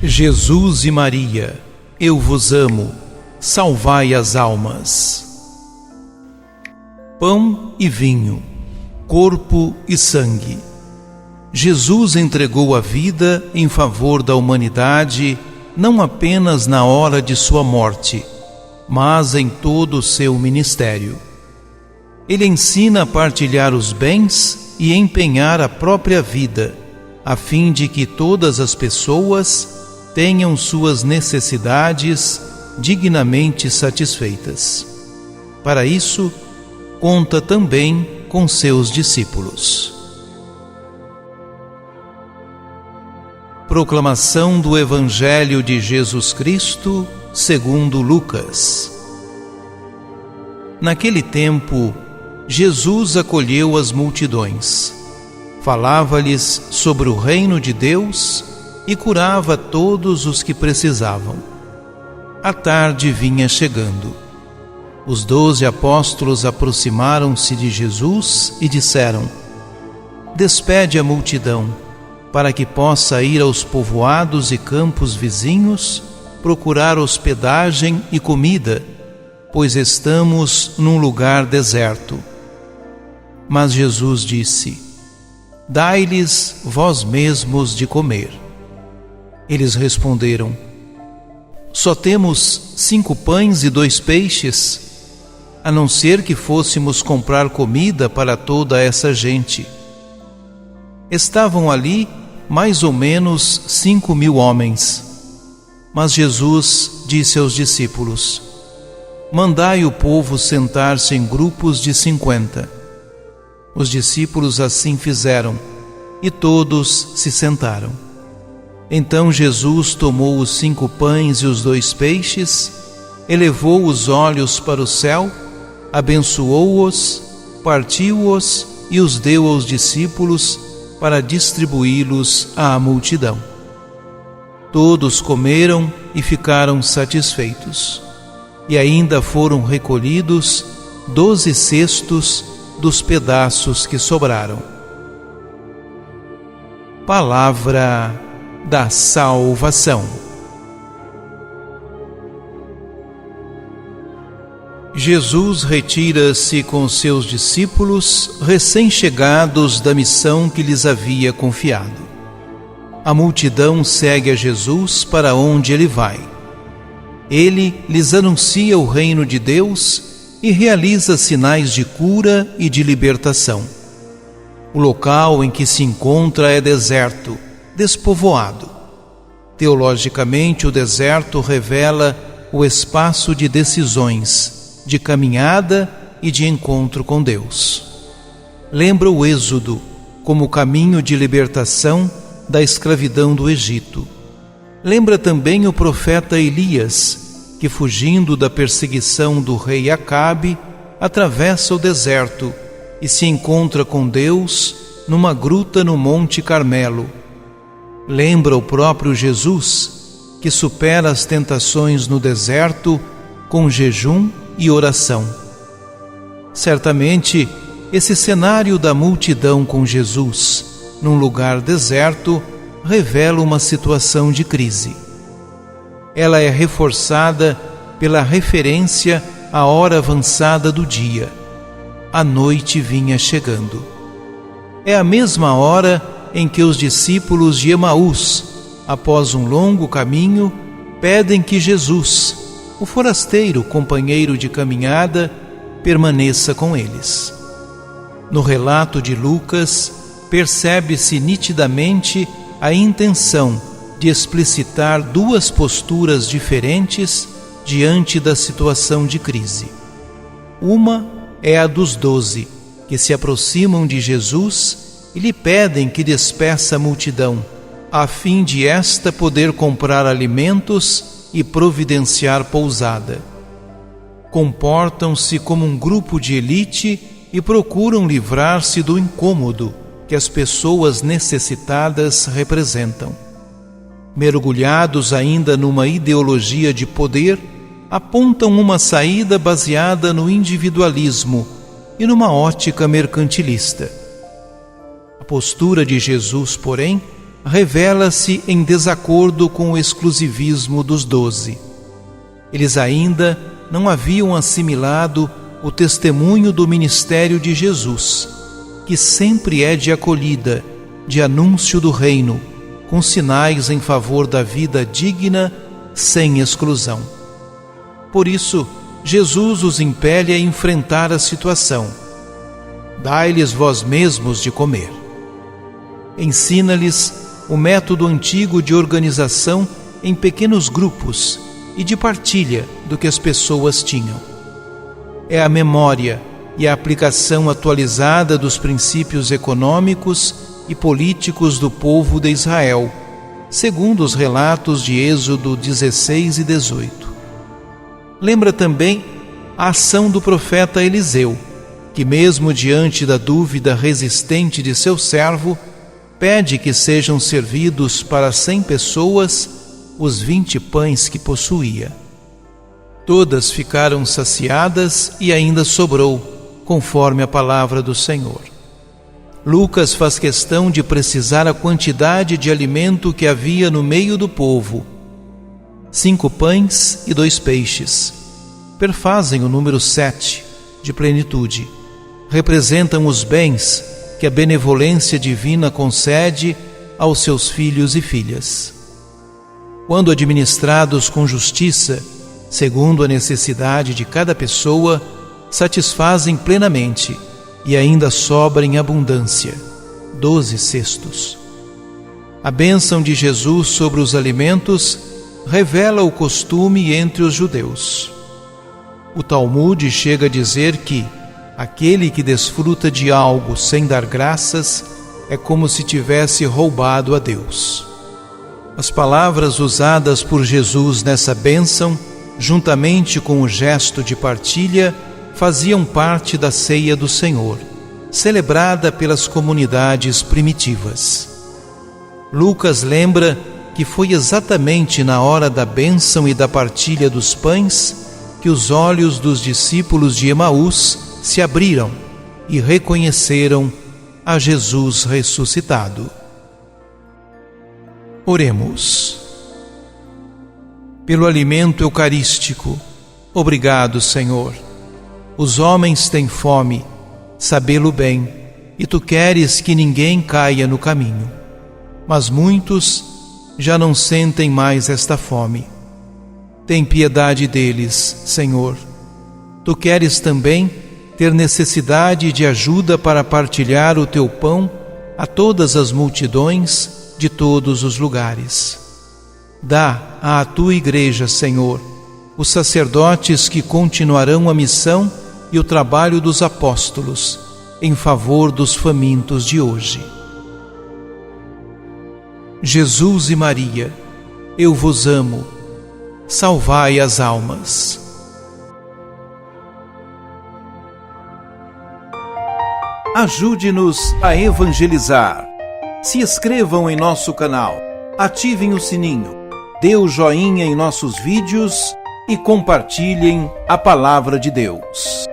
Jesus e Maria, eu vos amo, salvai as almas. Pão e vinho, corpo e sangue. Jesus entregou a vida em favor da humanidade, não apenas na hora de sua morte, mas em todo o seu ministério. Ele ensina a partilhar os bens e empenhar a própria vida, a fim de que todas as pessoas tenham suas necessidades dignamente satisfeitas. Para isso, conta também com seus discípulos. Proclamação do Evangelho de Jesus Cristo, segundo Lucas. Naquele tempo, Jesus acolheu as multidões, falava-lhes sobre o reino de Deus e curava todos os que precisavam. A tarde vinha chegando. Os 12 apóstolos aproximaram-se de Jesus e disseram: Despede a multidão, para que possa ir aos povoados e campos vizinhos, procurar hospedagem e comida, pois estamos num lugar deserto. Mas Jesus disse: Dai-lhes vós mesmos de comer. Eles responderam: Só temos 5 pães e 2 peixes, a não ser que fôssemos comprar comida para toda essa gente. Estavam ali mais ou menos 5.000 homens. Mas Jesus disse aos discípulos: Mandai o povo sentar-se em grupos de 50. Os discípulos assim fizeram, e todos se sentaram. Então Jesus tomou os 5 pães e os 2 peixes, elevou os olhos para o céu, abençoou-os, partiu-os e os deu aos discípulos para distribuí-los à multidão. Todos comeram e ficaram satisfeitos, e ainda foram recolhidos 12 cestos dos pedaços que sobraram. Palavra da salvação. Jesus retira-se com seus discípulos recém-chegados da missão que lhes havia confiado. A multidão segue a Jesus para onde ele vai. Ele lhes anuncia o reino de Deus e realiza sinais de cura e de libertação. O local em que se encontra é deserto, despovoado. Teologicamente, o deserto revela o espaço de decisões, de caminhada e de encontro com Deus. Lembra o Êxodo como caminho de libertação da escravidão do Egito. Lembra também o profeta Elias, que fugindo da perseguição do rei Acabe, atravessa o deserto e se encontra com Deus numa gruta no Monte Carmelo. Lembra o próprio Jesus, que supera as tentações no deserto com jejum e oração. Certamente, esse cenário da multidão com Jesus, num lugar deserto, revela uma situação de crise. Ela é reforçada pela referência à hora avançada do dia. A noite vinha chegando. É a mesma hora em que os discípulos de Emaús, após um longo caminho, pedem que Jesus, o forasteiro companheiro de caminhada, permaneça com eles. No relato de Lucas, percebe-se nitidamente a intenção de explicitar 2 posturas diferentes diante da situação de crise. Uma é a dos 12, que se aproximam de Jesus e lhe pedem que despeça a multidão, a fim de esta poder comprar alimentos e providenciar pousada. Comportam-se como um grupo de elite e procuram livrar-se do incômodo que as pessoas necessitadas representam. Mergulhados ainda numa ideologia de poder, apontam uma saída baseada no individualismo e numa ótica mercantilista. A postura de Jesus, porém, revela-se em desacordo com o exclusivismo dos 12. Eles ainda não haviam assimilado o testemunho do ministério de Jesus, que sempre é de acolhida, de anúncio do reino, com sinais em favor da vida digna, sem exclusão. Por isso, Jesus os impele a enfrentar a situação. Dai-lhes vós mesmos de comer. Ensina-lhes o método antigo de organização em pequenos grupos e de partilha do que as pessoas tinham. É a memória e a aplicação atualizada dos princípios econômicos e políticos do povo de Israel, segundo os relatos de Êxodo 16 e 18. Lembra também a ação do profeta Eliseu, que mesmo diante da dúvida resistente de seu servo, pede que sejam servidos para 100 pessoas os 20 pães que possuía. Todas ficaram saciadas e ainda sobrou, conforme a palavra do Senhor. Lucas faz questão de precisar a quantidade de alimento que havia no meio do povo. 5 pães e 2 peixes. Perfazem o número 7, de plenitude. Representam os bens que a benevolência divina concede aos seus filhos e filhas. Quando administrados com justiça, segundo a necessidade de cada pessoa, satisfazem plenamente e ainda sobra em abundância, 12 cestos. A bênção de Jesus sobre os alimentos revela o costume entre os judeus. O Talmud chega a dizer que aquele que desfruta de algo sem dar graças é como se tivesse roubado a Deus. As palavras usadas por Jesus nessa bênção, juntamente com o gesto de partilha, faziam parte da ceia do Senhor, celebrada pelas comunidades primitivas. Lucas lembra que foi exatamente na hora da bênção e da partilha dos pães que os olhos dos discípulos de Emaús se abriram e reconheceram a Jesus ressuscitado. Oremos. Pelo alimento eucarístico, obrigado, Senhor. Os homens têm fome, sabê-lo bem, e tu queres que ninguém caia no caminho. Mas muitos já não sentem mais esta fome. Tem piedade deles, Senhor. Tu queres também ter necessidade de ajuda para partilhar o teu pão a todas as multidões de todos os lugares. Dá à tua igreja, Senhor, os sacerdotes que continuarão a missão e o trabalho dos apóstolos em favor dos famintos de hoje. Jesus e Maria, eu vos amo. Salvai as almas. Ajude-nos a evangelizar. Se inscrevam em nosso canal, ativem o sininho, dê o joinha em nossos vídeos e compartilhem a palavra de Deus.